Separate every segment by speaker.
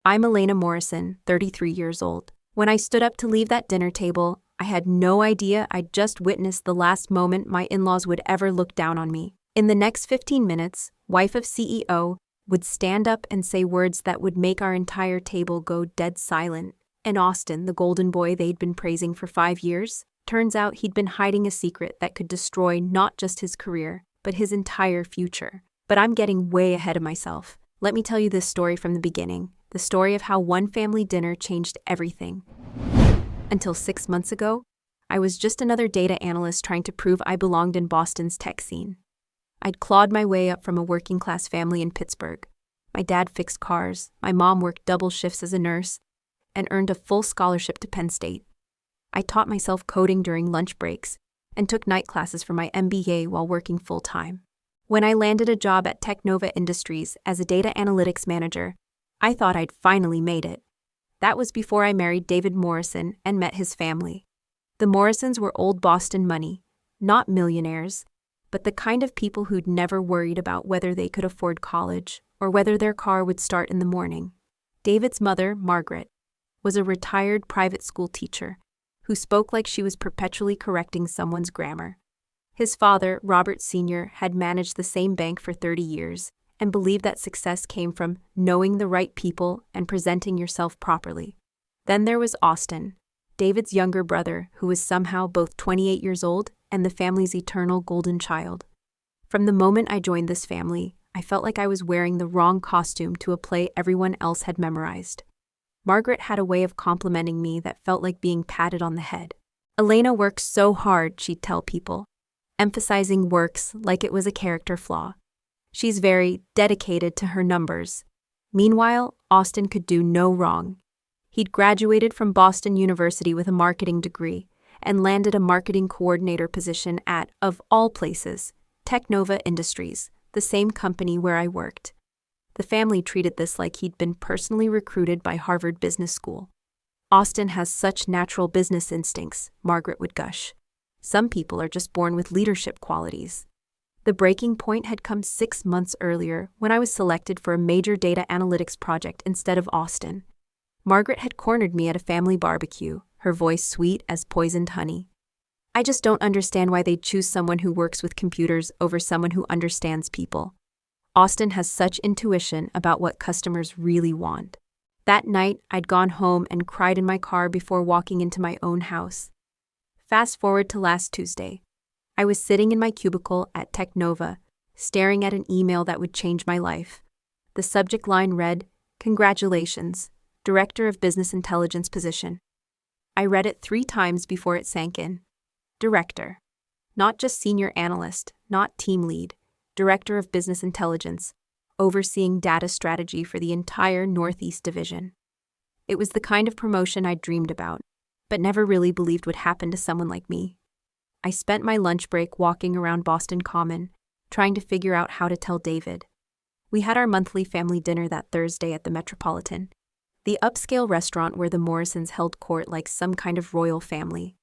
Speaker 1: I'm Elena Morrison, 33 years old. When I stood up to leave that dinner table, I had no idea I'd just witnessed the last moment my in-laws would ever look down on me. In the next 15 minutes, wife of CEO would stand up and say words that would make our entire table go dead silent. And Austin, the golden boy they'd been praising for 5 years, turns out he'd been hiding a secret that could destroy not just his career, but his entire future. But I'm getting way ahead of myself. Let me tell you this story from the beginning, the story of how one family dinner changed everything. Until 6 months ago, I was just another data analyst trying to prove I belonged in Boston's tech scene. I'd clawed my way up from a working-class family in Pittsburgh. My dad fixed cars, my mom worked double shifts as a nurse, and earned a full scholarship to Penn State. I taught myself coding during lunch breaks and took night classes for my MBA while working full-time. When I landed a job at Technova Industries as a data analytics manager, I thought I'd finally made it. That was before I married David Morrison and met his family. The Morrisons were old Boston money, not millionaires, but the kind of people who'd never worried about whether they could afford college or whether their car would start in the morning. David's mother, Margaret, was a retired private school teacher who spoke like she was perpetually correcting someone's grammar. His father, Robert Sr., had managed the same bank for 30 years and believed that success came from knowing the right people and presenting yourself properly. Then there was Austin, David's younger brother, who was somehow both 28 years old and the family's eternal golden child. From the moment I joined this family, I felt like I was wearing the wrong costume to a play everyone else had memorized. Margaret had a way of complimenting me that felt like being patted on the head. Elena works so hard, she'd tell people, emphasizing works like it was a character flaw. She's very dedicated to her numbers. Meanwhile, Austin could do no wrong. He'd graduated from Boston University with a marketing degree and landed a marketing coordinator position at, of all places, Technova Industries, the same company where I worked. The family treated this like he'd been personally recruited by Harvard Business School. Austin has such natural business instincts, Margaret would gush. Some people are just born with leadership qualities. The breaking point had come 6 months earlier when I was selected for a major data analytics project instead of Austin. Margaret had cornered me at a family barbecue, her voice sweet as poisoned honey. I just don't understand why they'd choose someone who works with computers over someone who understands people. Austin has such intuition about what customers really want. That night, I'd gone home and cried in my car before walking into my own house. Fast forward to last Tuesday. I was sitting in my cubicle at Technova, staring at an email that would change my life. The subject line read, "Congratulations, Director of Business Intelligence position." I read it 3 times before it sank in. Director. Not just senior analyst, not team lead. Director of Business Intelligence, overseeing data strategy for the entire Northeast Division. It was the kind of promotion I'd dreamed about, but never really believed would happen to someone like me. I spent my lunch break walking around Boston Common, trying to figure out how to tell David. We had our monthly family dinner that Thursday at the Metropolitan, the upscale restaurant where the Morrisons held court like some kind of royal family.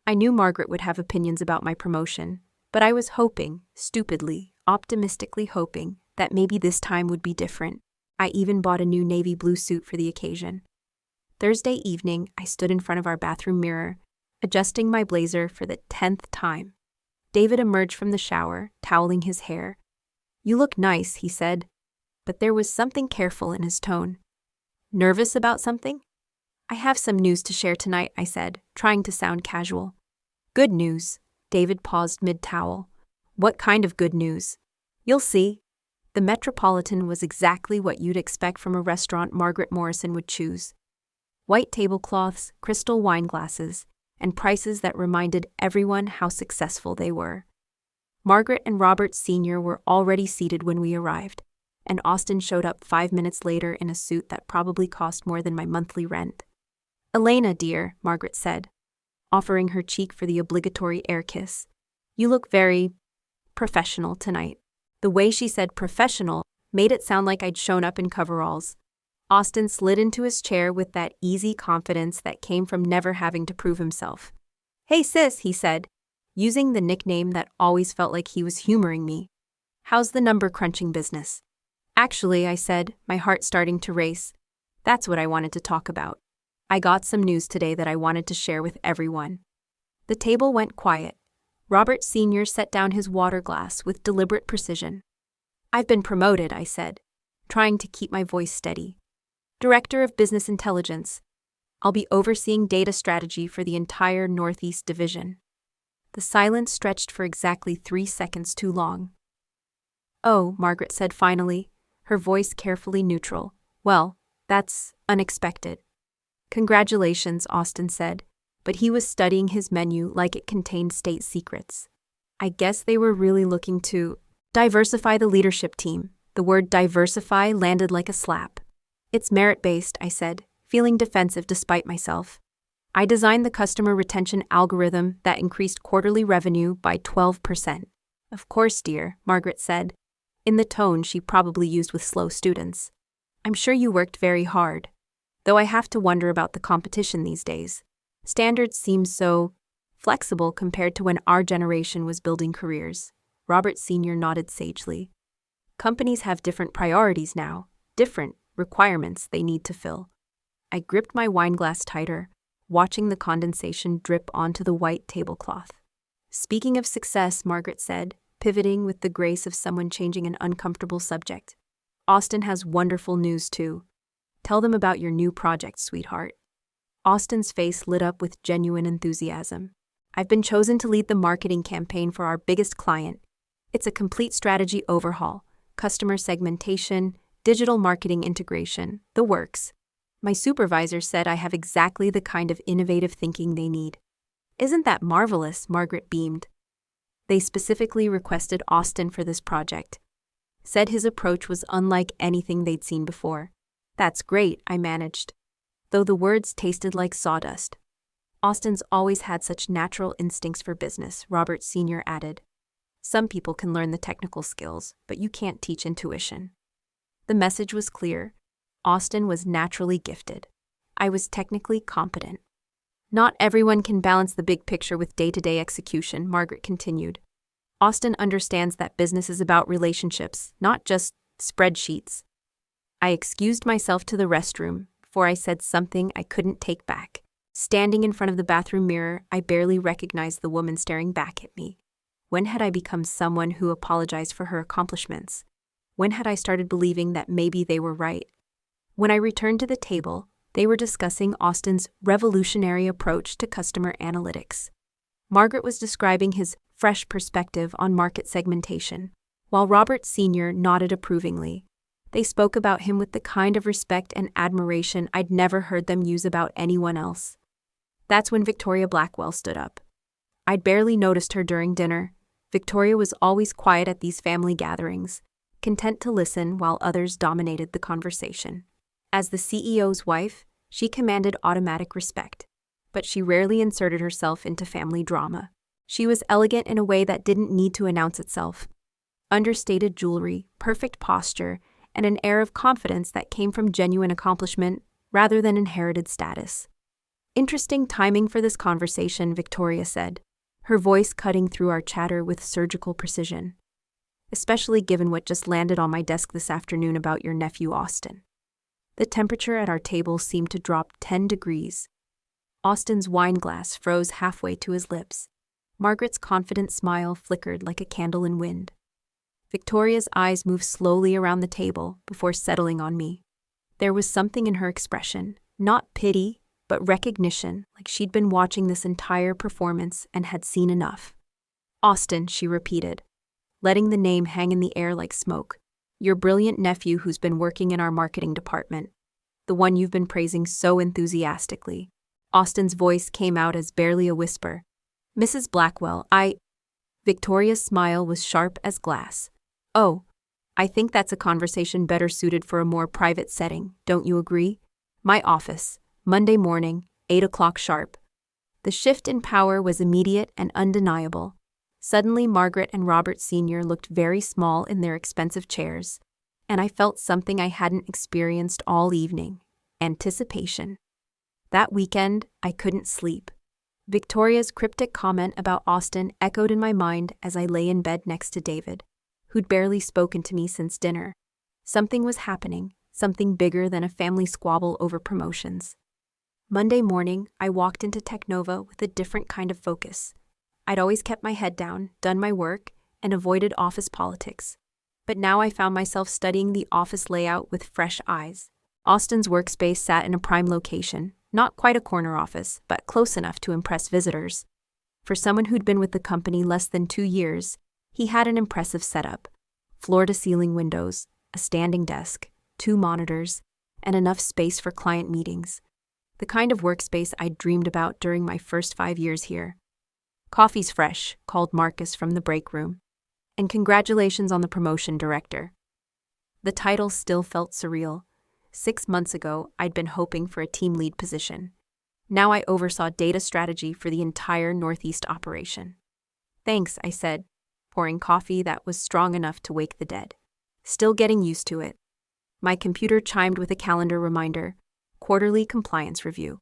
Speaker 1: I knew Margaret would have opinions about my promotion, but I was hoping, stupidly, optimistically hoping, that maybe this time would be different. I even bought a new navy blue suit for the occasion. Thursday evening, I stood in front of our bathroom mirror, adjusting my blazer for the 10th time. David emerged from the shower, toweling his hair. "You look nice," he said, but there was something careful in his tone. "Nervous about something?" "I have some news to share tonight," I said, trying to sound casual. "Good news." David paused mid-towel. "What kind of good news?" "You'll see." The Metropolitan was exactly what you'd expect from a restaurant Margaret Morrison would choose. White tablecloths, crystal wine glasses, and prices that reminded everyone how successful they were. Margaret and Robert Sr. were already seated when we arrived, and Austin showed up 5 minutes later in a suit that probably cost more than my monthly rent. "Elena, dear," Margaret said, offering her cheek for the obligatory air kiss. "You look very professional tonight." The way she said professional made it sound like I'd shown up in coveralls. Austin slid into his chair with that easy confidence that came from never having to prove himself. "Hey sis," he said, using the nickname that always felt like he was humoring me. "How's the number crunching business?" "Actually," I said, my heart starting to race, That's what I wanted to talk about. I got some news today that I wanted to share with everyone. The table went quiet. Robert Sr. set down his water glass with deliberate precision. I've been promoted, I said, trying to keep my voice steady. Director of Business Intelligence. I'll be overseeing data strategy for the entire Northeast Division. The silence stretched for exactly 3 seconds too long. Oh, Margaret said finally, her voice carefully neutral. Well, that's unexpected. Congratulations, Austin said, but he was studying his menu like it contained state secrets. I guess they were really looking to diversify the leadership team. The word diversify landed like a slap. It's merit-based, I said, feeling defensive despite myself. I designed the customer retention algorithm that increased quarterly revenue by 12%. Of course, dear, Margaret said, in the tone she probably used with slow students. I'm sure you worked very hard. Though I have to wonder about the competition these days. Standards seem so flexible compared to when our generation was building careers. Robert Sr. nodded sagely. Companies have different priorities now, different requirements they need to fill. I gripped my wine glass tighter, watching the condensation drip onto the white tablecloth. Speaking of success, Margaret said, pivoting with the grace of someone changing an uncomfortable subject. Austin has wonderful news too. Tell them about your new project, sweetheart. Austin's face lit up with genuine enthusiasm. I've been chosen to lead the marketing campaign for our biggest client. It's a complete strategy overhaul, customer segmentation, digital marketing integration, the works. My supervisor said I have exactly the kind of innovative thinking they need. Isn't that marvelous? Margaret beamed. They specifically requested Austin for this project. Said his approach was unlike anything they'd seen before. That's great, I managed. Though the words tasted like sawdust. Austin's always had such natural instincts for business, Robert Sr. added. Some people can learn the technical skills, but you can't teach intuition. The message was clear. Austin was naturally gifted. I was technically competent. Not everyone can balance the big picture with day-to-day execution, Margaret continued. Austin understands that business is about relationships, not just spreadsheets. I excused myself to the restroom before I said something I couldn't take back. Standing in front of the bathroom mirror, I barely recognized the woman staring back at me. When had I become someone who apologized for her accomplishments? When had I started believing that maybe they were right? When I returned to the table, they were discussing Austin's revolutionary approach to customer analytics. Margaret was describing his fresh perspective on market segmentation, while Robert Sr. nodded approvingly. They spoke about him with the kind of respect and admiration I'd never heard them use about anyone else. That's when Victoria Blackwell stood up. I'd barely noticed her during dinner. Victoria was always quiet at these family gatherings, content to listen while others dominated the conversation. As the CEO's wife, she commanded automatic respect, but she rarely inserted herself into family drama. She was elegant in a way that didn't need to announce itself. Understated jewelry, perfect posture, and an air of confidence that came from genuine accomplishment rather than inherited status. Interesting timing for this conversation, Victoria said, her voice cutting through our chatter with surgical precision. Especially given what just landed on my desk this afternoon about your nephew Austin. The temperature at our table seemed to drop 10 degrees. Austin's wine glass froze halfway to his lips. Margaret's confident smile flickered like a candle in wind. Victoria's eyes moved slowly around the table before settling on me. There was something in her expression, not pity, but recognition, like she'd been watching this entire performance and had seen enough. Austin, she repeated, letting the name hang in the air like smoke. Your brilliant nephew who's been working in our marketing department. The one you've been praising so enthusiastically. Austin's voice came out as barely a whisper. Mrs. Blackwell, Victoria's smile was sharp as glass. Oh, I think that's a conversation better suited for a more private setting, don't you agree? My office, Monday morning, 8 o'clock sharp. The shift in power was immediate and undeniable. Suddenly, Margaret and Robert Sr. looked very small in their expensive chairs, and I felt something I hadn't experienced all evening, anticipation. That weekend, I couldn't sleep. Victoria's cryptic comment about Austin echoed in my mind as I lay in bed next to David, who'd barely spoken to me since dinner. Something was happening, something bigger than a family squabble over promotions. Monday morning, I walked into Technova with a different kind of focus. I'd always kept my head down, done my work, and avoided office politics. But now I found myself studying the office layout with fresh eyes. Austin's workspace sat in a prime location, not quite a corner office, but close enough to impress visitors. For someone who'd been with the company less than 2 years, he had an impressive setup. Floor-to-ceiling windows, a standing desk, 2 monitors, and enough space for client meetings. The kind of workspace I'd dreamed about during my first 5 years here. "Coffee's fresh," called Marcus from the break room. "And congratulations on the promotion, Director." The title still felt surreal. 6 months ago, I'd been hoping for a team lead position. Now I oversaw data strategy for the entire Northeast operation. "Thanks," I said, pouring coffee that was strong enough to wake the dead. Still getting used to it. My computer chimed with a calendar reminder, quarterly compliance review.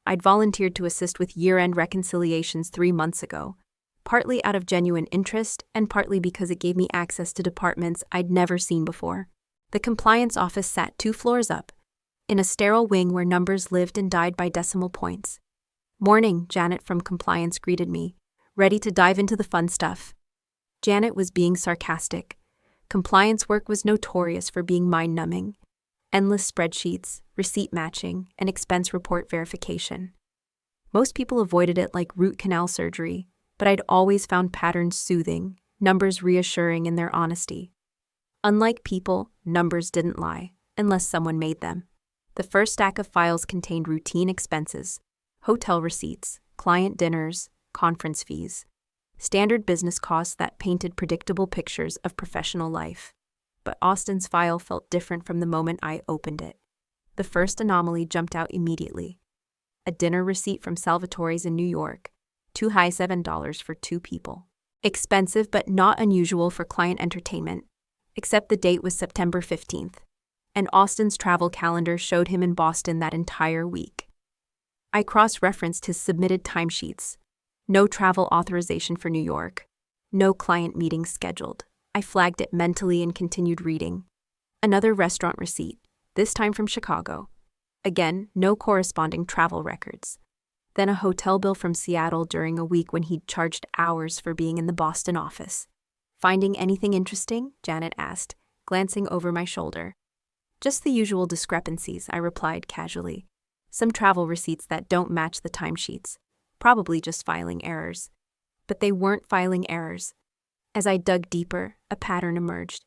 Speaker 1: I'd volunteered to assist with year-end reconciliations 3 months ago, partly out of genuine interest and partly because it gave me access to departments I'd never seen before. The compliance office sat 2 floors up, in a sterile wing where numbers lived and died by decimal points. "Morning," Janet from compliance greeted me, ready to dive into the fun stuff. Janet was being sarcastic. Compliance work was notorious for being mind-numbing. Endless spreadsheets, receipt matching, and expense report verification. Most people avoided it like root canal surgery, but I'd always found patterns soothing, numbers reassuring in their honesty. Unlike people, numbers didn't lie, unless someone made them. The first stack of files contained routine expenses, hotel receipts, client dinners, conference fees, standard business costs that painted predictable pictures of professional life. But Austin's file felt different from the moment I opened it. The first anomaly jumped out immediately. A dinner receipt from Salvatore's in New York, too high $7 for 2 people. Expensive but not unusual for client entertainment, except the date was September 15th, and Austin's travel calendar showed him in Boston that entire week. I cross-referenced his submitted timesheets. No travel authorization for New York. No client meetings scheduled. I flagged it mentally and continued reading. Another restaurant receipt, this time from Chicago. Again, no corresponding travel records. Then a hotel bill from Seattle during a week when he'd charged hours for being in the Boston office. "Finding anything interesting?" Janet asked, glancing over my shoulder. "Just the usual discrepancies," I replied casually. "Some travel receipts that don't match the timesheets. Probably just filing errors." But they weren't filing errors. As I dug deeper, a pattern emerged.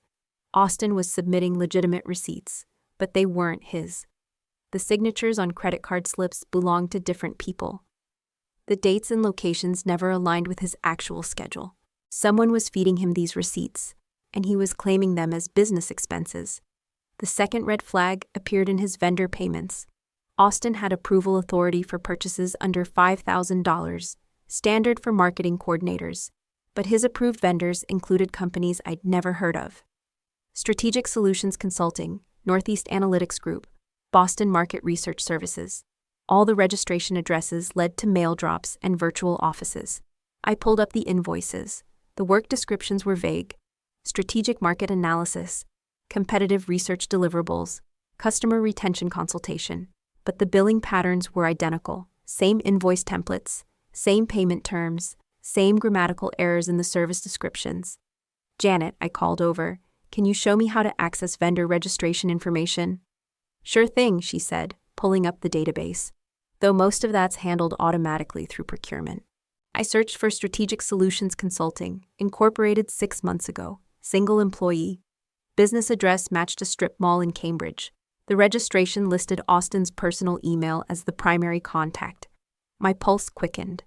Speaker 1: Austin was submitting legitimate receipts, but they weren't his. The signatures on credit card slips belonged to different people. The dates and locations never aligned with his actual schedule. Someone was feeding him these receipts, and he was claiming them as business expenses. The second red flag appeared in his vendor payments. Austin had approval authority for purchases under $5,000, standard for marketing coordinators, but his approved vendors included companies I'd never heard of. Strategic Solutions Consulting, Northeast Analytics Group, Boston Market Research Services. All the registration addresses led to mail drops and virtual offices. I pulled up the invoices. The work descriptions were vague. Strategic market analysis, competitive research deliverables, customer retention consultation. But the billing patterns were identical. Same invoice templates, same payment terms, same grammatical errors in the service descriptions. "Janet," I called over, "can you show me how to access vendor registration information?" "Sure thing," she said, pulling up the database, though most of that's handled automatically through procurement. I searched for Strategic Solutions Consulting, incorporated 6 months ago, single employee. Business address matched a strip mall in Cambridge. The registration listed Austin's personal email as the primary contact. My pulse quickened.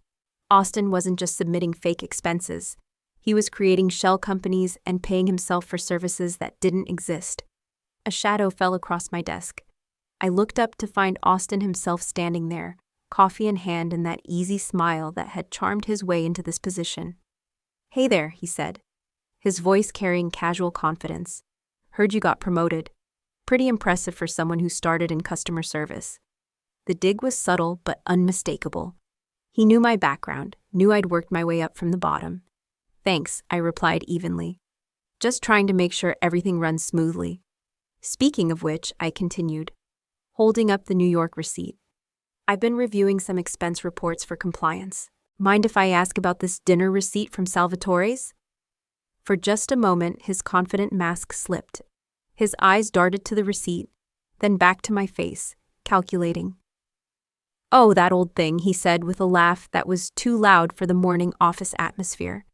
Speaker 1: Austin wasn't just submitting fake expenses. He was creating shell companies and paying himself for services that didn't exist. A shadow fell across my desk. I looked up to find Austin himself standing there, coffee in hand and that easy smile that had charmed his way into this position. "Hey there," he said, his voice carrying casual confidence. "Heard you got promoted. Pretty impressive for someone who started in customer service." The dig was subtle but unmistakable. He knew my background, knew I'd worked my way up from the bottom. "Thanks," I replied evenly. "Just trying to make sure everything runs smoothly." Speaking of which, I continued, holding up the New York receipt. I've been reviewing some expense reports for compliance. Mind if I ask about this dinner receipt from Salvatore's? For just a moment, his confident mask slipped. His eyes darted to the receipt, then back to my face, calculating. Oh, that old thing, he said with a laugh that was too loud for the morning office atmosphere.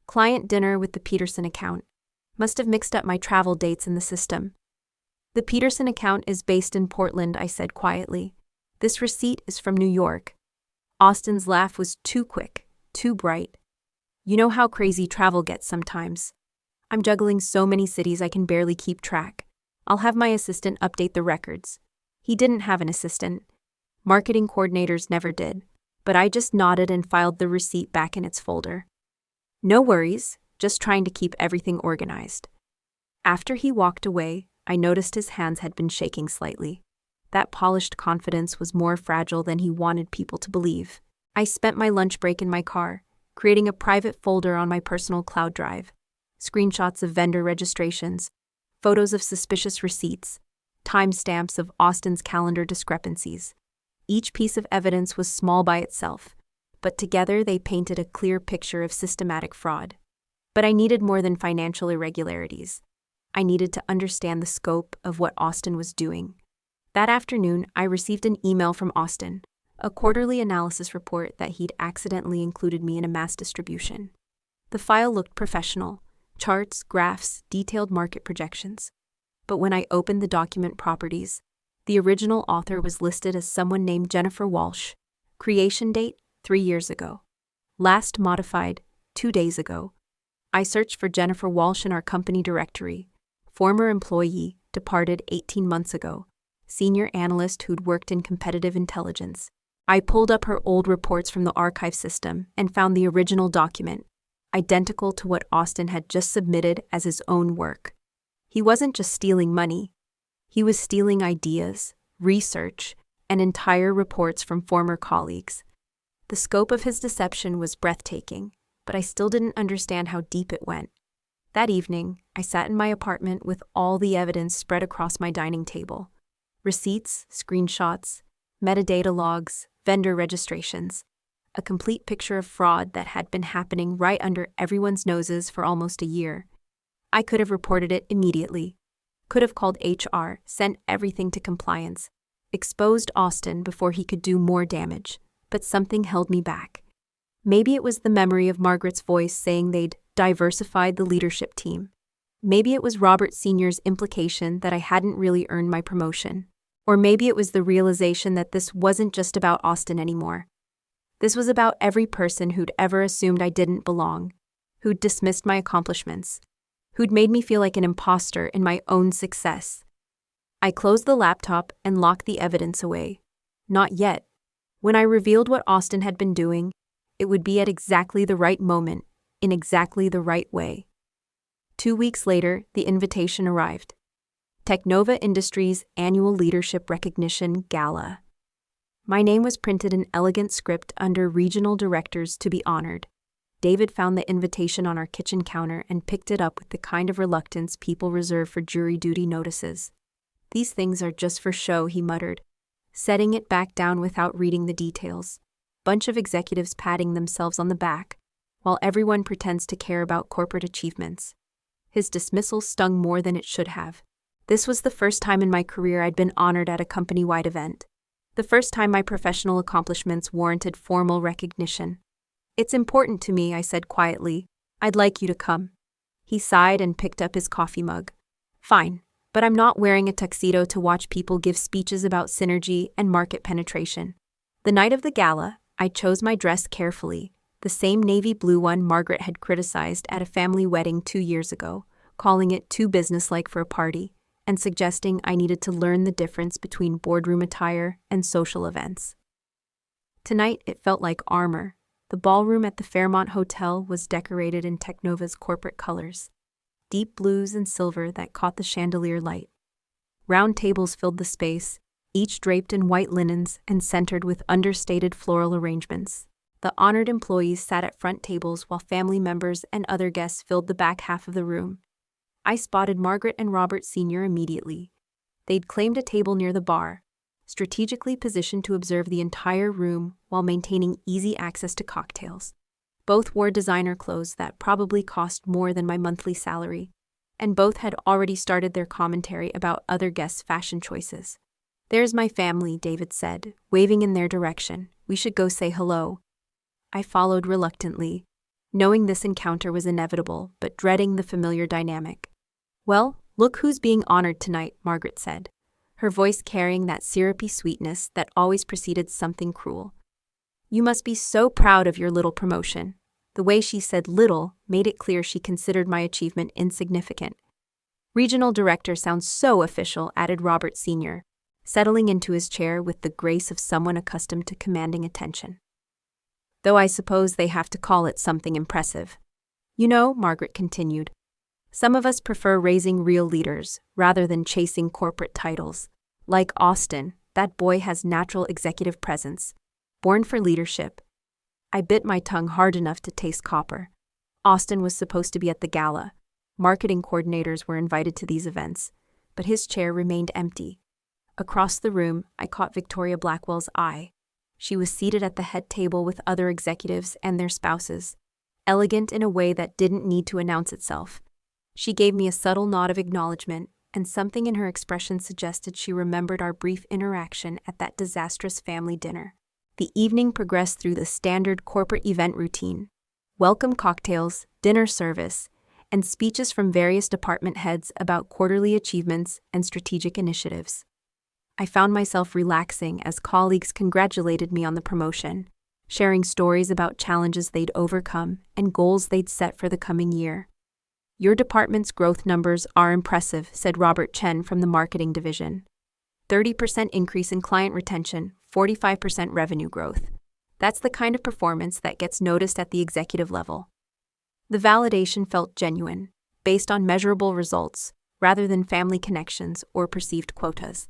Speaker 1: Client dinner with the Peterson account. Must have mixed up my travel dates in the system. The Peterson account is based in Portland, I said quietly. This receipt is from New York. Austin's laugh was too quick, too bright. You know how crazy travel gets sometimes. I'm juggling so many cities I can barely keep track. I'll have my assistant update the records. He didn't have an assistant. Marketing coordinators never did, but I just nodded and filed the receipt back in its folder. No worries, just trying to keep everything organized. After he walked away, I noticed his hands had been shaking slightly. That polished confidence was more fragile than he wanted people to believe. I spent my lunch break in my car, creating a private folder on my personal cloud drive. Screenshots of vendor registrations, photos of suspicious receipts, timestamps of Austin's calendar discrepancies. Each piece of evidence was small by itself, but together they painted a clear picture of systematic fraud. But I needed more than financial irregularities. I needed to understand the scope of what Austin was doing. That afternoon, I received an email from Austin, a quarterly analysis report that he'd accidentally included me in a mass distribution. The file looked professional, charts, graphs, detailed market projections. But when I opened the document properties, the original author was listed as someone named Jennifer Walsh. Creation date, 3 years ago. Last modified, 2 days ago. I searched for Jennifer Walsh in our company directory. Former employee, departed 18 months ago. Senior analyst who'd worked in competitive intelligence. I pulled up her old reports from the archive system and found the original document, identical to what Austin had just submitted as his own work. He wasn't just stealing money. He was stealing ideas, research, and entire reports from former colleagues. The scope of his deception was breathtaking, but I still didn't understand how deep it went. That evening, I sat in my apartment with all the evidence spread across my dining table. Receipts, screenshots, metadata logs, vendor registrations. A complete picture of fraud that had been happening right under everyone's noses for almost a year. I could have reported it immediately. Could have called HR, sent everything to compliance, exposed Austin before he could do more damage, but something held me back. Maybe it was the memory of Margaret's voice saying they'd diversified the leadership team. Maybe it was Robert Sr.'s implication that I hadn't really earned my promotion. Or maybe it was the realization that this wasn't just about Austin anymore. This was about every person who'd ever assumed I didn't belong, who'd dismissed my accomplishments, who'd made me feel like an imposter in my own success. I closed the laptop and locked the evidence away. Not yet. When I revealed what Austin had been doing, it would be at exactly the right moment, in exactly the right way. 2 weeks later, the invitation arrived. Technova Industries' annual leadership recognition gala. My name was printed in elegant script under regional directors to be honored. David found the invitation on our kitchen counter and picked it up with the kind of reluctance people reserve for jury duty notices. These things are just for show, he muttered, setting it back down without reading the details. Bunch of executives patting themselves on the back, while everyone pretends to care about corporate achievements. His dismissal stung more than it should have. This was the first time in my career I'd been honored at a company-wide event. The first time my professional accomplishments warranted formal recognition. It's important to me, I said quietly. I'd like you to come. He sighed and picked up his coffee mug. Fine, but I'm not wearing a tuxedo to watch people give speeches about synergy and market penetration. The night of the gala, I chose my dress carefully, the same navy blue one Margaret had criticized at a family wedding 2 years ago, calling it too businesslike for a party, and suggesting I needed to learn the difference between boardroom attire and social events. Tonight, it felt like armor. The ballroom at the Fairmont Hotel was decorated in Technova's corporate colors, deep blues and silver that caught the chandelier light. Round tables filled the space, each draped in white linens and centered with understated floral arrangements. The honored employees sat at front tables while family members and other guests filled the back half of the room. I spotted Margaret and Robert Sr. immediately. They'd claimed a table near the bar, strategically positioned to observe the entire room while maintaining easy access to cocktails. Both wore designer clothes that probably cost more than my monthly salary, and both had already started their commentary about other guests' fashion choices. "There's my family," David said, waving in their direction. "We should go say hello." I followed reluctantly, knowing this encounter was inevitable, but dreading the familiar dynamic. "Well, look who's being honored tonight," Margaret said, her voice carrying that syrupy sweetness that always preceded something cruel. "You must be so proud of your little promotion." The way she said little made it clear she considered my achievement insignificant. "Regional director sounds so official," added Robert Sr., settling into his chair with the grace of someone accustomed to commanding attention. "Though I suppose they have to call it something impressive. You know," Margaret continued, "some of us prefer raising real leaders rather than chasing corporate titles. Like Austin, that boy has natural executive presence, born for leadership." I bit my tongue hard enough to taste copper. Austin was supposed to be at the gala. Marketing coordinators were invited to these events, but his chair remained empty. Across the room, I caught Victoria Blackwell's eye. She was seated at the head table with other executives and their spouses, elegant in a way that didn't need to announce itself. She gave me a subtle nod of acknowledgement, and something in her expression suggested she remembered our brief interaction at that disastrous family dinner. The evening progressed through the standard corporate event routine: welcome cocktails, dinner service, and speeches from various department heads about quarterly achievements and strategic initiatives. I found myself relaxing as colleagues congratulated me on the promotion, sharing stories about challenges they'd overcome and goals they'd set for the coming year. "Your department's growth numbers are impressive," said Robert Chen from the marketing division. 30% increase in client retention, 45% revenue growth. That's the kind of performance that gets noticed at the executive level. The validation felt genuine, based on measurable results, rather than family connections or perceived quotas.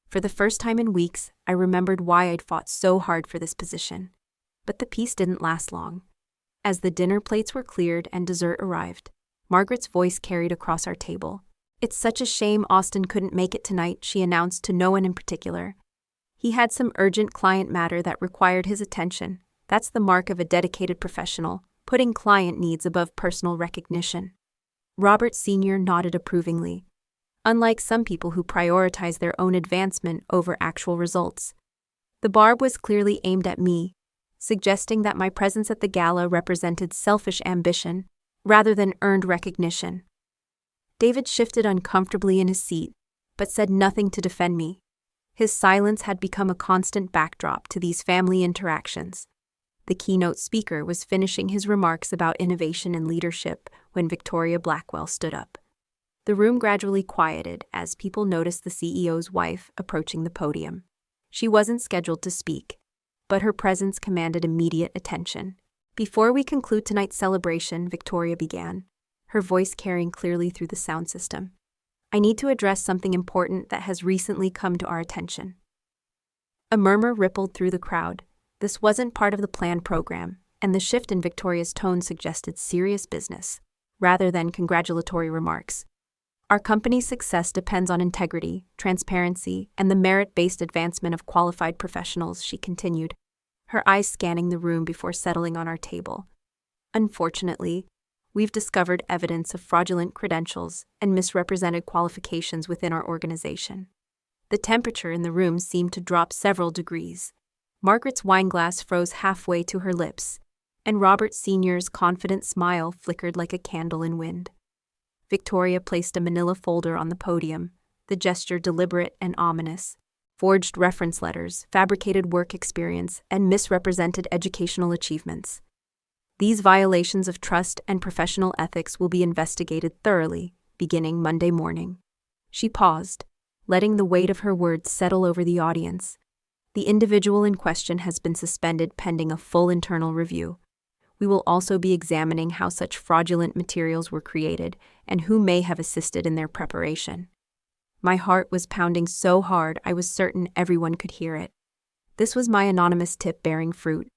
Speaker 1: For the first time in weeks, I remembered why I'd fought so hard for this position. But the peace didn't last long. As the dinner plates were cleared and dessert arrived, Margaret's voice carried across our table. "It's such a shame Austin couldn't make it tonight," she announced to no one in particular. "He had some urgent client matter that required his attention. That's the mark of a dedicated professional, putting client needs above personal recognition." Robert Sr. nodded approvingly. Unlike some people who prioritize their own advancement over actual results. The barb was clearly aimed at me, suggesting that my presence at the gala represented selfish ambition rather than earned recognition. David shifted uncomfortably in his seat, but said nothing to defend me. His silence had become a constant backdrop to these family interactions. The keynote speaker was finishing his remarks about innovation and leadership when Victoria Blackwell stood up. The room gradually quieted as people noticed the CEO's wife approaching the podium. She wasn't scheduled to speak, but her presence commanded immediate attention. "Before we conclude tonight's celebration," Victoria began, her voice carrying clearly through the sound system, "I need to address something important that has recently come to our attention." A murmur rippled through the crowd. This wasn't part of the planned program, and the shift in Victoria's tone suggested serious business, rather than congratulatory remarks. "Our company's success depends on integrity, transparency, and the merit-based advancement of qualified professionals," she continued, her eyes scanning the room before settling on our table. "Unfortunately, we've discovered evidence of fraudulent credentials and misrepresented qualifications within our organization." The temperature in the room seemed to drop several degrees. Margaret's wineglass froze halfway to her lips, and Robert Sr.'s confident smile flickered like a candle in wind. Victoria placed a manila folder on the podium, the gesture deliberate and ominous. Forged reference letters, fabricated work experience, and misrepresented educational achievements. These violations of trust and professional ethics will be investigated thoroughly, beginning Monday morning. She paused, letting the weight of her words settle over the audience. The individual in question has been suspended pending a full internal review. We will also be examining how such fraudulent materials were created and who may have assisted in their preparation. My heart was pounding so hard I was certain everyone could hear it. This was my anonymous tip bearing fruit,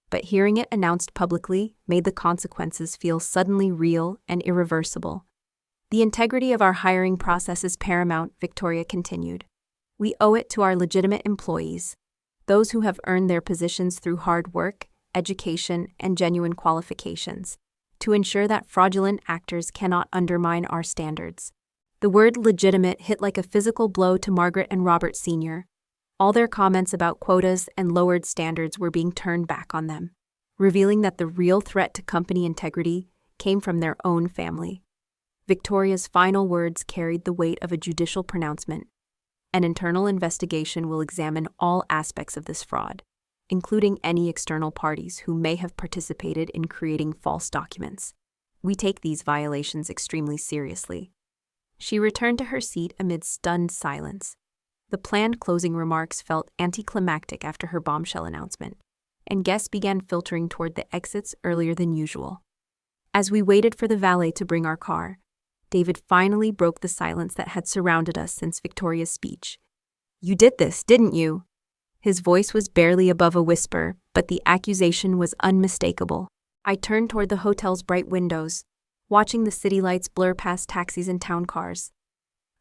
Speaker 1: but hearing it announced publicly made the consequences feel suddenly real and irreversible. The integrity of our hiring process is paramount, Victoria continued. We owe it to our legitimate employees, those who have earned their positions through hard work, education, and genuine qualifications, to ensure that fraudulent actors cannot undermine our standards. The word legitimate hit like a physical blow to Margaret and Robert Sr. All their comments about quotas and lowered standards were being turned back on them, revealing that the real threat to company integrity came from their own family. Victoria's final words carried the weight of a judicial pronouncement. An internal investigation will examine all aspects of this fraud, including any external parties who may have participated in creating false documents. We take these violations extremely seriously. She returned to her seat amid stunned silence. The planned closing remarks felt anticlimactic after her bombshell announcement, and guests began filtering toward the exits earlier than usual. As we waited for the valet to bring our car, David finally broke the silence that had surrounded us since Victoria's speech. "You did this, didn't you?" His voice was barely above a whisper, but the accusation was unmistakable. I turned toward the hotel's bright windows, watching the city lights blur past taxis and town cars.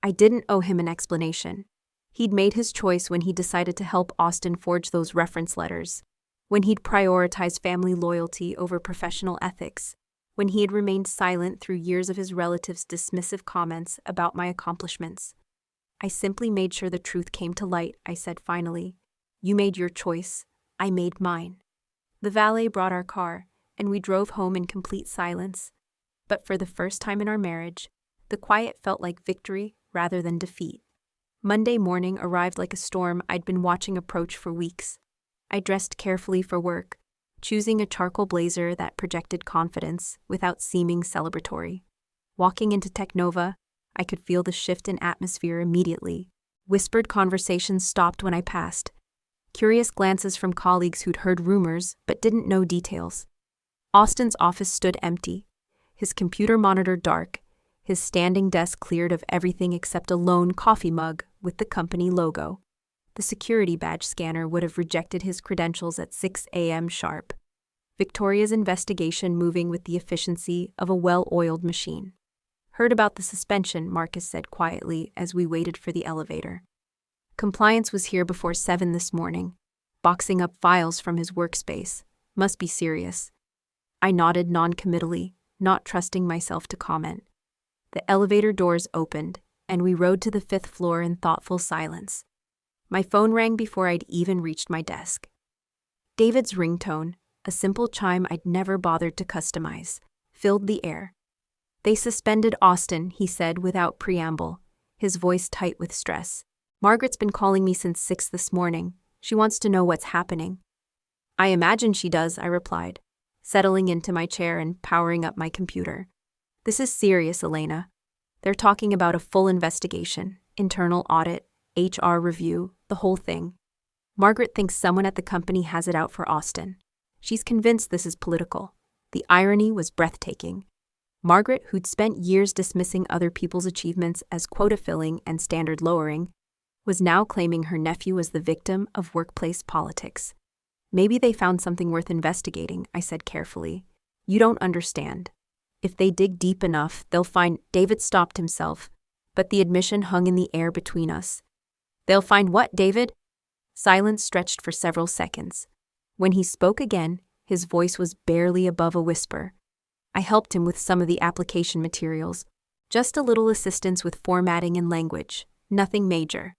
Speaker 1: I didn't owe him an explanation. He'd made his choice when he decided to help Austin forge those reference letters, when he'd prioritized family loyalty over professional ethics, when he had remained silent through years of his relatives' dismissive comments about my accomplishments. I simply made sure the truth came to light, I said finally. You made your choice. I made mine. The valet brought our car, and we drove home in complete silence. But for the first time in our marriage, the quiet felt like victory rather than defeat. Monday morning arrived like a storm I'd been watching approach for weeks. I dressed carefully for work, choosing a charcoal blazer that projected confidence without seeming celebratory. Walking into Technova, I could feel the shift in atmosphere immediately. Whispered conversations stopped when I passed. Curious glances from colleagues who'd heard rumors but didn't know details. Austin's office stood empty, his computer monitor dark, his standing desk cleared of everything except a lone coffee mug with the company logo. The security badge scanner would have rejected his credentials at 6 a.m. sharp. Victoria's investigation moving with the efficiency of a well-oiled machine. Heard about the suspension, Marcus said quietly as we waited for the elevator. Compliance was here before 7 this morning, boxing up files from his workspace. Must be serious. I nodded non-committally, not trusting myself to comment. The elevator doors opened, and we rode to the 5th floor in thoughtful silence. My phone rang before I'd even reached my desk. David's ringtone, a simple chime I'd never bothered to customize, filled the air. They suspended Austin, he said without preamble, his voice tight with stress. Margaret's been calling me since 6 this morning. She wants to know what's happening. I imagine she does, I replied, settling into my chair and powering up my computer. This is serious, Elena. They're talking about a full investigation, internal audit, HR review, the whole thing. Margaret thinks someone at the company has it out for Austin. She's convinced this is political. The irony was breathtaking. Margaret, who'd spent years dismissing other people's achievements as quota-filling and standard-lowering, was now claiming her nephew was the victim of workplace politics. Maybe they found something worth investigating, I said carefully. You don't understand. If they dig deep enough, they'll find— David stopped himself, but the admission hung in the air between us. They'll find what, David? Silence stretched for several seconds. When he spoke again, his voice was barely above a whisper. I helped him with some of the application materials. Just a little assistance with formatting and language. Nothing major.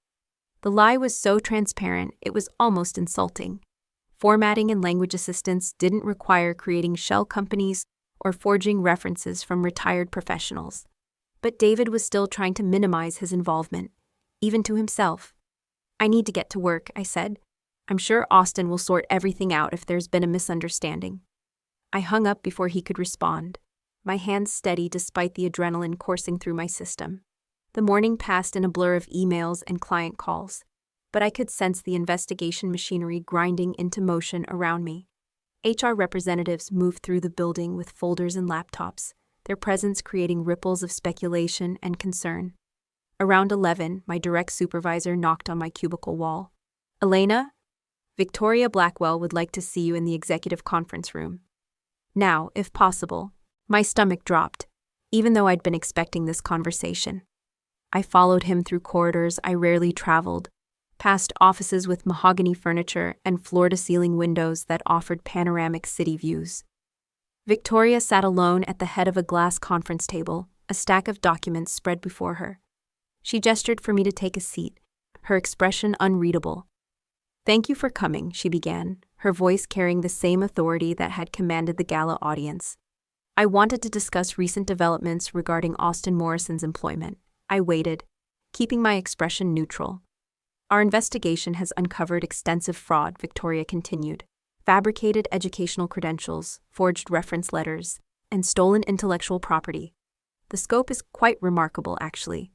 Speaker 1: The lie was so transparent, it was almost insulting. Formatting and language assistance didn't require creating shell companies or forging references from retired professionals. But David was still trying to minimize his involvement, even to himself. I need to get to work, I said. I'm sure Austin will sort everything out if there's been a misunderstanding. I hung up before he could respond, my hands steady despite the adrenaline coursing through my system. The morning passed in a blur of emails and client calls, but I could sense the investigation machinery grinding into motion around me. HR representatives moved through the building with folders and laptops, their presence creating ripples of speculation and concern. Around 11, my direct supervisor knocked on my cubicle wall. Elena, Victoria Blackwell would like to see you in the executive conference room. Now, if possible. My stomach dropped. even though I'd been expecting this conversation. I followed him through corridors I rarely traveled, past offices with mahogany furniture and floor-to-ceiling windows that offered panoramic city views. Victoria sat alone at the head of a glass conference table, a stack of documents spread before her. She gestured for me to take a seat, her expression unreadable. "Thank you for coming," she began, her voice carrying the same authority that had commanded the gala audience. "I wanted to discuss recent developments regarding Austin Morrison's employment." I waited, keeping my expression neutral. "Our investigation has uncovered extensive fraud," Victoria continued. "Fabricated educational credentials, forged reference letters, and stolen intellectual property. The scope is quite remarkable, actually."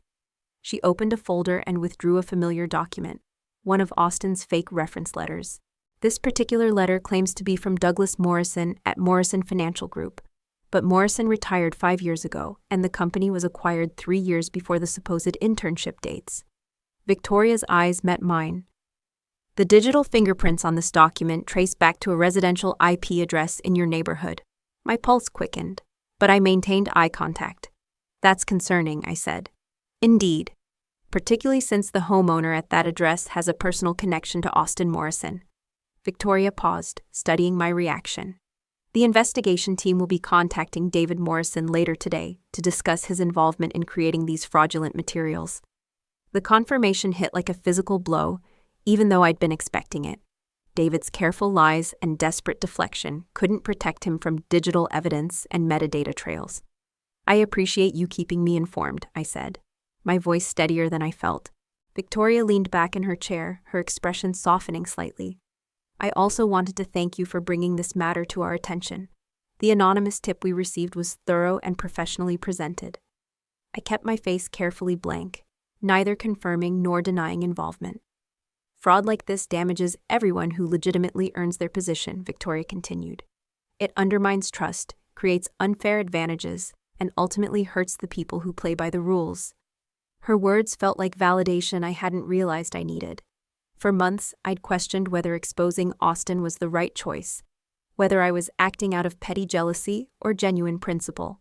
Speaker 1: She opened a folder and withdrew a familiar document, one of Austin's fake reference letters. This particular letter claims to be from Douglas Morrison at Morrison Financial Group. But Morrison retired 5 years ago, and the company was acquired 3 years before the supposed internship dates. Victoria's eyes met mine. "The digital fingerprints on this document trace back to a residential IP address in your neighborhood." My pulse quickened, but I maintained eye contact. "That's concerning," I said. "Indeed, particularly since the homeowner at that address has a personal connection to Austin Morrison." Victoria paused, studying my reaction. "The investigation team will be contacting David Morrison later today to discuss his involvement in creating these fraudulent materials." The confirmation hit like a physical blow, even though I'd been expecting it. David's careful lies and desperate deflection couldn't protect him from digital evidence and metadata trails. "I appreciate you keeping me informed," I said, my voice steadier than I felt. Victoria leaned back in her chair, her expression softening slightly. "I also wanted to thank you for bringing this matter to our attention. The anonymous tip we received was thorough and professionally presented." I kept my face carefully blank, neither confirming nor denying involvement. "Fraud like this damages everyone who legitimately earns their position," Victoria continued. "It undermines trust, creates unfair advantages, and ultimately hurts the people who play by the rules." Her words felt like validation I hadn't realized I needed. For months, I'd questioned whether exposing Austin was the right choice, whether I was acting out of petty jealousy or genuine principle.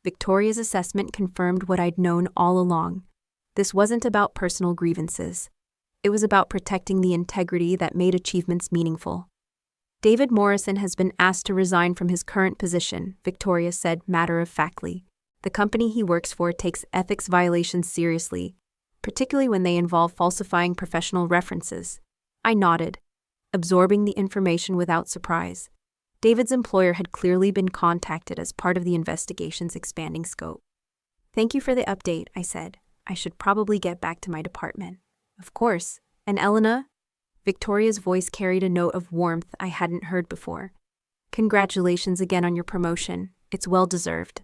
Speaker 1: Victoria's assessment confirmed what I'd known all along. This wasn't about personal grievances. It was about protecting the integrity that made achievements meaningful. "David Morrison has been asked to resign from his current position," Victoria said matter-of-factly. "The company he works for takes ethics violations seriously, particularly when they involve falsifying professional references." I nodded, absorbing the information without surprise. David's employer had clearly been contacted as part of the investigation's expanding scope. "Thank you for the update," I said. "I should probably get back to my department." "Of course. And Elena?" Victoria's voice carried a note of warmth I hadn't heard before. "Congratulations again on your promotion. It's well-deserved."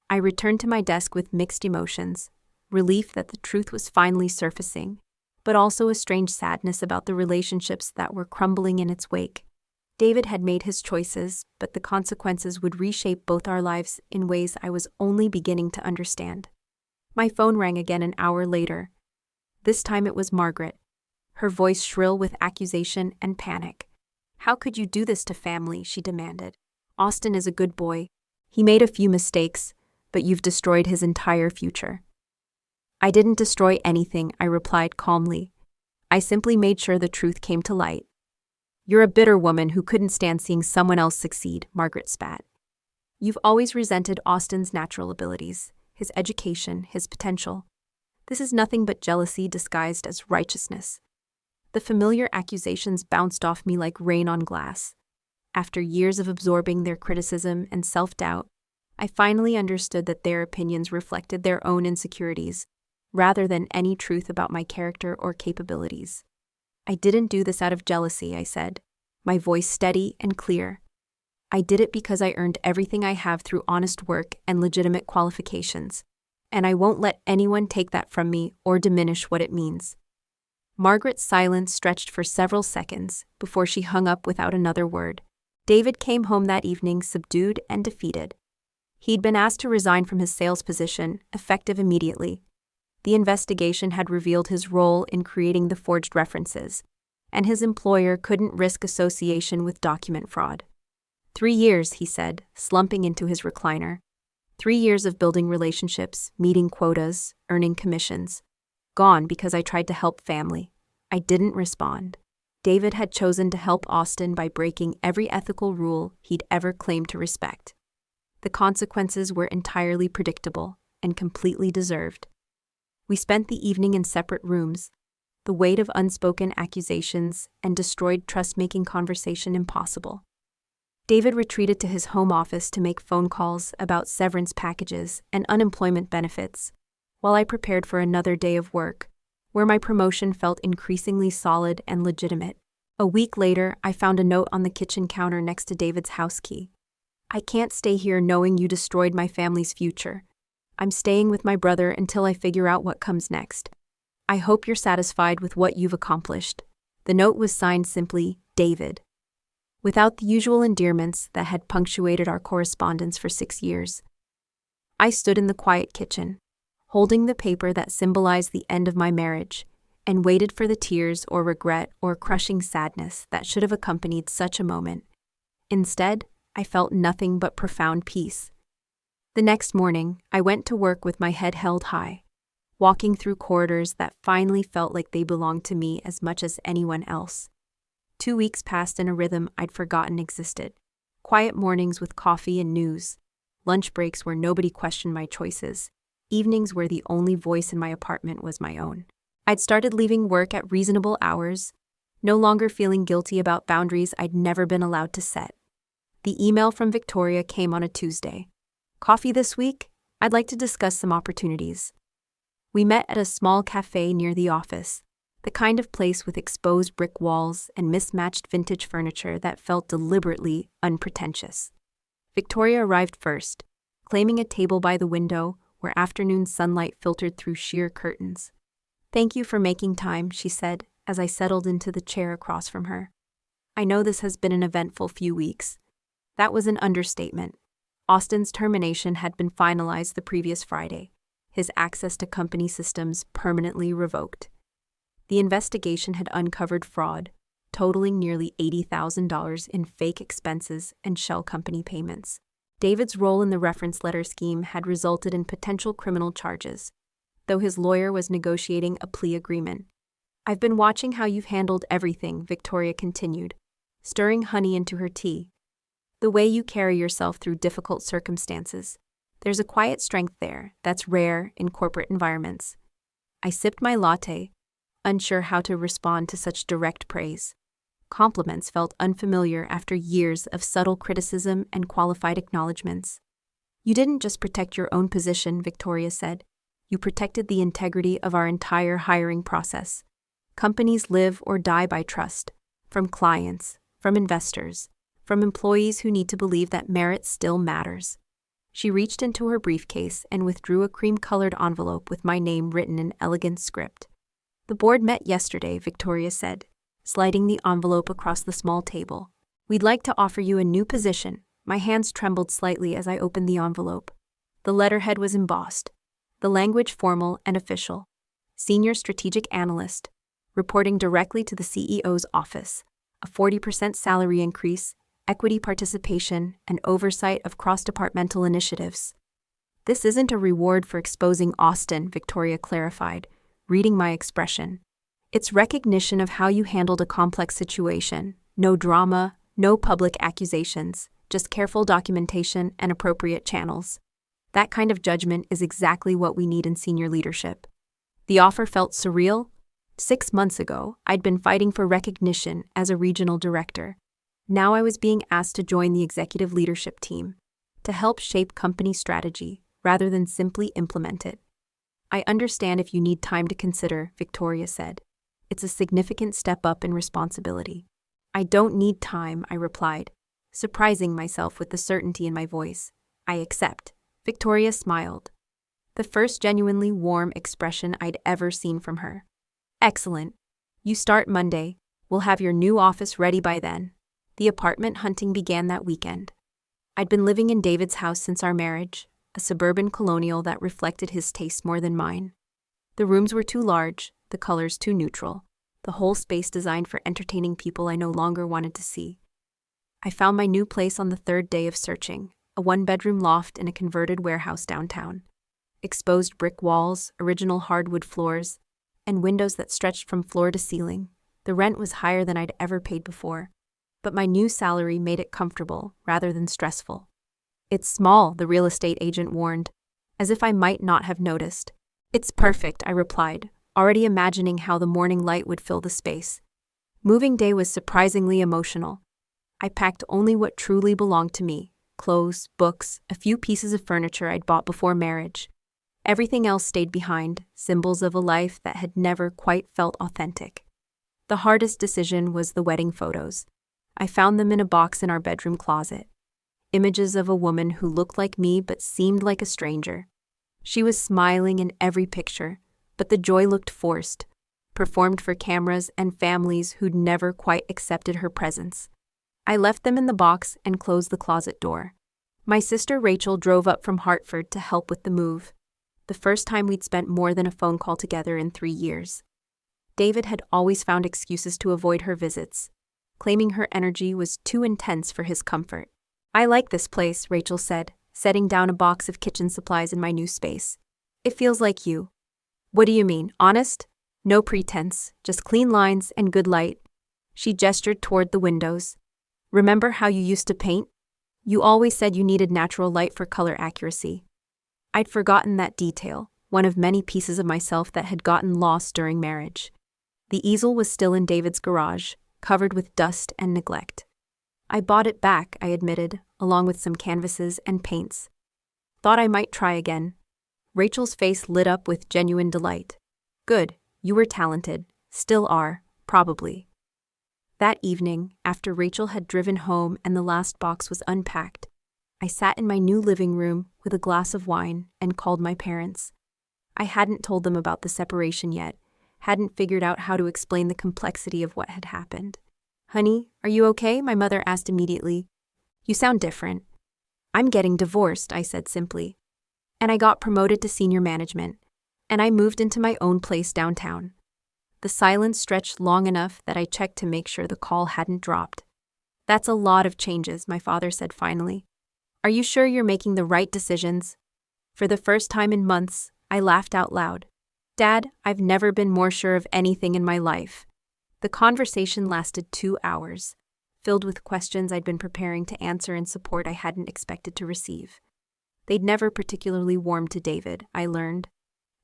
Speaker 1: I returned to my desk with mixed emotions. Relief that the truth was finally surfacing, but also a strange sadness about the relationships that were crumbling in its wake. David had made his choices, but the consequences would reshape both our lives in ways I was only beginning to understand. My phone rang again an hour later. This time it was Margaret, her voice shrill with accusation and panic. "How could you do this to family?" she demanded. "Austin is a good boy. He made a few mistakes, but you've destroyed his entire future." "I didn't destroy anything," I replied calmly. "I simply made sure the truth came to light." "You're a bitter woman who couldn't stand seeing someone else succeed," Margaret spat. "You've always resented Austin's natural abilities, his education, his potential. This is nothing but jealousy disguised as righteousness." The familiar accusations bounced off me like rain on glass. After years of absorbing their criticism and self-doubt, I finally understood that their opinions reflected their own insecurities, rather than any truth about my character or capabilities. "I didn't do this out of jealousy," I said, my voice steady and clear. "I did it because I earned everything I have through honest work and legitimate qualifications, and I won't let anyone take that from me or diminish what it means." Margaret's silence stretched for several seconds before she hung up without another word. David came home that evening subdued and defeated. He'd been asked to resign from his sales position, effective immediately. The investigation had revealed his role in creating the forged references, and his employer couldn't risk association with document fraud. 3 years, he said, slumping into his recliner. 3 years of building relationships, meeting quotas, earning commissions. Gone because I tried to help family. I didn't respond. David had chosen to help Austin by breaking every ethical rule he'd ever claimed to respect. The consequences were entirely predictable and completely deserved. We spent the evening in separate rooms, the weight of unspoken accusations and destroyed trust-making conversation impossible. David retreated to his home office to make phone calls about severance packages and unemployment benefits, while I prepared for another day of work, where my promotion felt increasingly solid and legitimate. A week later, I found a note on the kitchen counter next to David's house key. I can't stay here knowing you destroyed my family's future. I'm staying with my brother until I figure out what comes next. I hope you're satisfied with what you've accomplished. The note was signed simply, David, without the usual endearments that had punctuated our correspondence for 6 years. I stood in the quiet kitchen, holding the paper that symbolized the end of my marriage, and waited for the tears or regret or crushing sadness that should have accompanied such a moment. Instead, I felt nothing but profound peace. The next morning, I went to work with my head held high, walking through corridors that finally felt like they belonged to me as much as anyone else. 2 weeks passed in a rhythm I'd forgotten existed. Quiet mornings with coffee and news, lunch breaks where nobody questioned my choices, evenings where the only voice in my apartment was my own. I'd started leaving work at reasonable hours, no longer feeling guilty about boundaries I'd never been allowed to set. The email from Victoria came on a Tuesday. Coffee this week? I'd like to discuss some opportunities. We met at a small cafe near the office, the kind of place with exposed brick walls and mismatched vintage furniture that felt deliberately unpretentious. Victoria arrived first, claiming a table by the window where afternoon sunlight filtered through sheer curtains. "Thank you for making time," she said, as I settled into the chair across from her. "I know this has been an eventful few weeks." That was an understatement. Austin's termination had been finalized the previous Friday, his access to company systems permanently revoked. The investigation had uncovered fraud, totaling nearly $80,000 in fake expenses and shell company payments. David's role in the reference letter scheme had resulted in potential criminal charges, though his lawyer was negotiating a plea agreement. "I've been watching how you've handled everything," Victoria continued, stirring honey into her tea. "The way you carry yourself through difficult circumstances. There's a quiet strength there that's rare in corporate environments." I sipped my latte, unsure how to respond to such direct praise. Compliments felt unfamiliar after years of subtle criticism and qualified acknowledgments. "You didn't just protect your own position," Victoria said. "You protected the integrity of our entire hiring process. Companies live or die by trust, from clients, from investors, from employees who need to believe that merit still matters." She reached into her briefcase and withdrew a cream-colored envelope with my name written in elegant script. "The board met yesterday," Victoria said, sliding the envelope across the small table. "We'd like to offer you a new position." My hands trembled slightly as I opened the envelope. The letterhead was embossed, the language formal and official. Senior Strategic Analyst, reporting directly to the CEO's office, a 40% salary increase, equity participation, and oversight of cross-departmental initiatives. "This isn't a reward for exposing Austin," Victoria clarified, reading my expression. "It's recognition of how you handled a complex situation. No drama, no public accusations, just careful documentation and appropriate channels. That kind of judgment is exactly what we need in senior leadership." The offer felt surreal. 6 months ago, I'd been fighting for recognition as a regional director. Now I was being asked to join the executive leadership team, to help shape company strategy rather than simply implement it. "I understand if you need time to consider," Victoria said. "It's a significant step up in responsibility." "I don't need time," I replied, surprising myself with the certainty in my voice. "I accept." Victoria smiled, the first genuinely warm expression I'd ever seen from her. "Excellent. You start Monday. We'll have your new office ready by then." The apartment hunting began that weekend. I'd been living in David's house since our marriage, a suburban colonial that reflected his tastes more than mine. The rooms were too large, the colors too neutral, the whole space designed for entertaining people I no longer wanted to see. I found my new place on the 3rd day of searching, a one-bedroom loft in a converted warehouse downtown. Exposed brick walls, original hardwood floors, and windows that stretched from floor to ceiling. The rent was higher than I'd ever paid before, but my new salary made it comfortable rather than stressful. "It's small," the real estate agent warned, as if I might not have noticed. "It's perfect," I replied, already imagining how the morning light would fill the space. Moving day was surprisingly emotional. I packed only what truly belonged to me: clothes, books, a few pieces of furniture I'd bought before marriage. Everything else stayed behind, symbols of a life that had never quite felt authentic. The hardest decision was the wedding photos. I found them in a box in our bedroom closet. Images of a woman who looked like me but seemed like a stranger. She was smiling in every picture, but the joy looked forced, performed for cameras and families who'd never quite accepted her presence. I left them in the box and closed the closet door. My sister Rachel drove up from Hartford to help with the move. The first time we'd spent more than a phone call together in 3 years. David had always found excuses to avoid her visits, claiming her energy was too intense for his comfort. "I like this place," Rachel said, setting down a box of kitchen supplies in my new space. "It feels like you." "What do you mean, honest?" "No pretense, just clean lines and good light." She gestured toward the windows. "Remember how you used to paint? You always said you needed natural light for color accuracy." I'd forgotten that detail, one of many pieces of myself that had gotten lost during marriage. The easel was still in David's garage, covered with dust and neglect. "I bought it back," I admitted, along with some canvases and paints. "Thought I might try again." Rachel's face lit up with genuine delight. "Good, you were talented. Still are, probably." That evening, after Rachel had driven home and the last box was unpacked, I sat in my new living room with a glass of wine and called my parents. I hadn't told them about the separation yet, hadn't figured out how to explain the complexity of what had happened. "Honey, are you okay?" my mother asked immediately. "You sound different." "I'm getting divorced," I said simply. "And I got promoted to senior management. And I moved into my own place downtown." The silence stretched long enough that I checked to make sure the call hadn't dropped. "That's a lot of changes," my father said finally. "Are you sure you're making the right decisions?" For the first time in months, I laughed out loud. "Dad, I've never been more sure of anything in my life." The conversation lasted 2 hours, filled with questions I'd been preparing to answer and support I hadn't expected to receive. They'd never particularly warmed to David, I learned,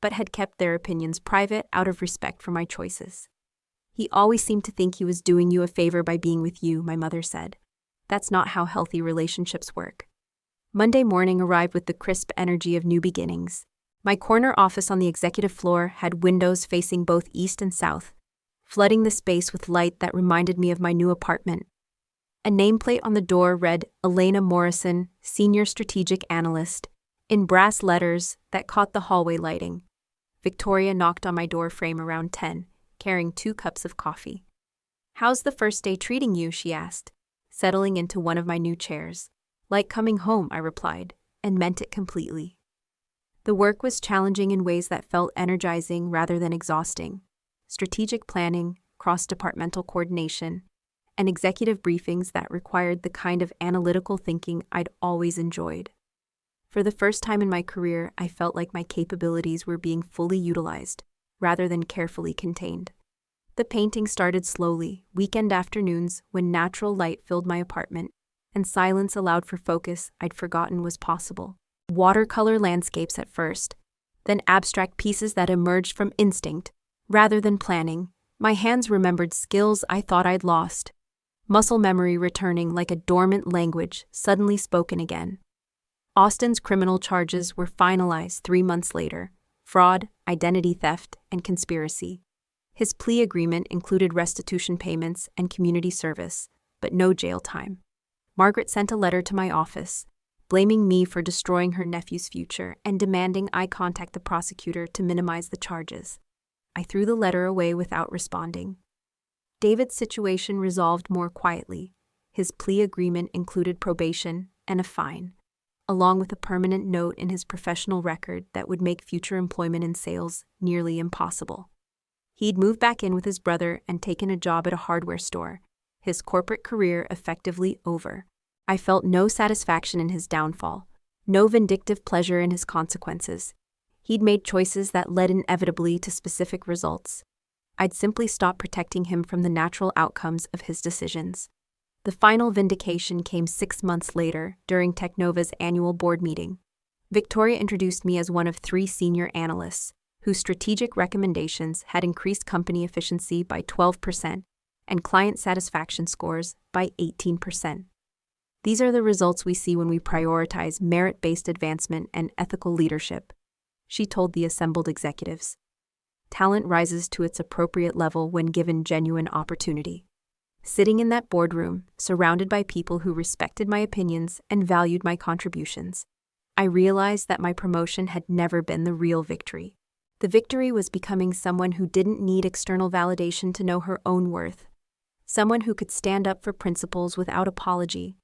Speaker 1: but had kept their opinions private out of respect for my choices. "He always seemed to think he was doing you a favor by being with you," my mother said. "That's not how healthy relationships work." Monday morning arrived with the crisp energy of new beginnings. My corner office on the executive floor had windows facing both east and south, flooding the space with light that reminded me of my new apartment. A nameplate on the door read Elena Morrison, Senior Strategic Analyst, in brass letters that caught the hallway lighting. Victoria knocked on my door frame around 10, carrying 2 cups of coffee. "How's the first day treating you?" she asked, settling into one of my new chairs. "Like coming home," I replied, and meant it completely. The work was challenging in ways that felt energizing rather than exhausting. Strategic planning, cross-departmental coordination, and executive briefings that required the kind of analytical thinking I'd always enjoyed. For the first time in my career, I felt like my capabilities were being fully utilized, rather than carefully contained. The painting started slowly, weekend afternoons when natural light filled my apartment, and silence allowed for focus I'd forgotten was possible. Watercolor landscapes at first, then abstract pieces that emerged from instinct, rather than planning. My hands remembered skills I thought I'd lost. Muscle memory returning like a dormant language suddenly spoken again. Austin's criminal charges were finalized 3 months later: fraud, identity theft, and conspiracy. His plea agreement included restitution payments and community service, but no jail time. Margaret sent a letter to my office, blaming me for destroying her nephew's future and demanding I contact the prosecutor to minimize the charges. I threw the letter away without responding. David's situation resolved more quietly. His plea agreement included probation and a fine, along with a permanent note in his professional record that would make future employment in sales nearly impossible. He'd moved back in with his brother and taken a job at a hardware store, his corporate career effectively over. I felt no satisfaction in his downfall, no vindictive pleasure in his consequences. He'd made choices that led inevitably to specific results. I'd simply stop protecting him from the natural outcomes of his decisions. The final vindication came 6 months later, during Technova's annual board meeting. Victoria introduced me as one of 3 senior analysts, whose strategic recommendations had increased company efficiency by 12% and client satisfaction scores by 18%. These are the results we see when we prioritize merit-based advancement and ethical leadership, she told the assembled executives. Talent rises to its appropriate level when given genuine opportunity. Sitting in that boardroom, surrounded by people who respected my opinions and valued my contributions, I realized that my promotion had never been the real victory. The victory was becoming someone who didn't need external validation to know her own worth, someone who could stand up for principles without apology,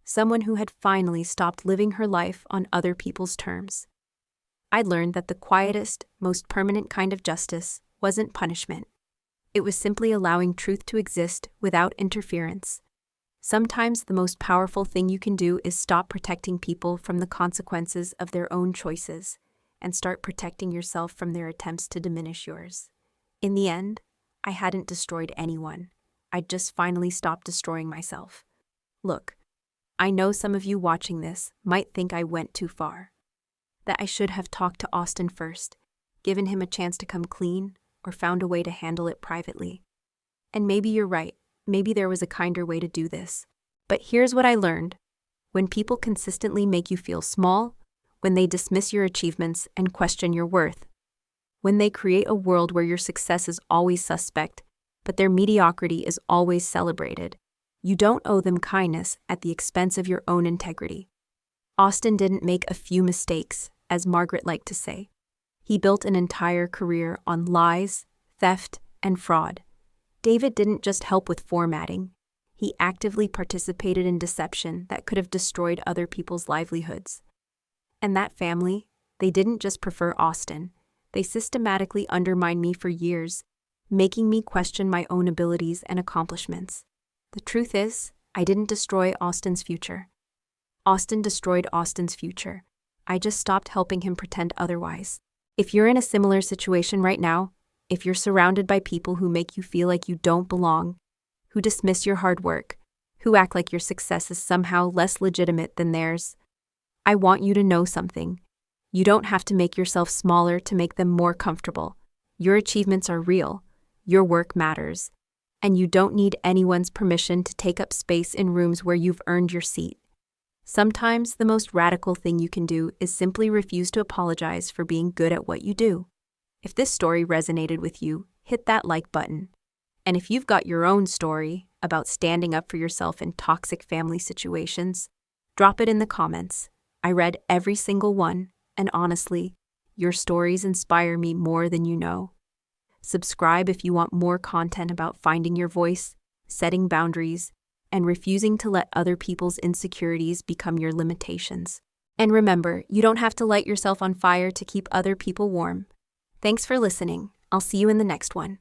Speaker 1: someone who had finally stopped living her life on other people's terms. I'd learned that the quietest, most permanent kind of justice wasn't punishment. It was simply allowing truth to exist without interference. Sometimes the most powerful thing you can do is stop protecting people from the consequences of their own choices and start protecting yourself from their attempts to diminish yours. In the end, I hadn't destroyed anyone. I'd just finally stopped destroying myself. Look, I know some of you watching this might think I went too far, that I should have talked to Austin first, given him a chance to come clean, or found a way to handle it privately. And maybe you're right, maybe there was a kinder way to do this. But here's what I learned. When people consistently make you feel small, when they dismiss your achievements and question your worth, when they create a world where your success is always suspect, but their mediocrity is always celebrated, you don't owe them kindness at the expense of your own integrity. Austin didn't make a few mistakes, as Margaret liked to say. He built an entire career on lies, theft, and fraud. David didn't just help with formatting. He actively participated in deception that could have destroyed other people's livelihoods. And that family, they didn't just prefer Austin. They systematically undermined me for years, making me question my own abilities and accomplishments. The truth is, I didn't destroy Austin's future. Austin destroyed Austin's future. I just stopped helping him pretend otherwise. If you're in a similar situation right now, if you're surrounded by people who make you feel like you don't belong, who dismiss your hard work, who act like your success is somehow less legitimate than theirs, I want you to know something. You don't have to make yourself smaller to make them more comfortable. Your achievements are real. Your work matters. And you don't need anyone's permission to take up space in rooms where you've earned your seat. Sometimes the most radical thing you can do is simply refuse to apologize for being good at what you do. If this story resonated with you, hit that like button. And if you've got your own story about standing up for yourself in toxic family situations, drop it in the comments. I read every single one, and honestly, your stories inspire me more than you know. Subscribe if you want more content about finding your voice, setting boundaries, and refusing to let other people's insecurities become your limitations. And remember, you don't have to light yourself on fire to keep other people warm. Thanks for listening. I'll see you in the next one.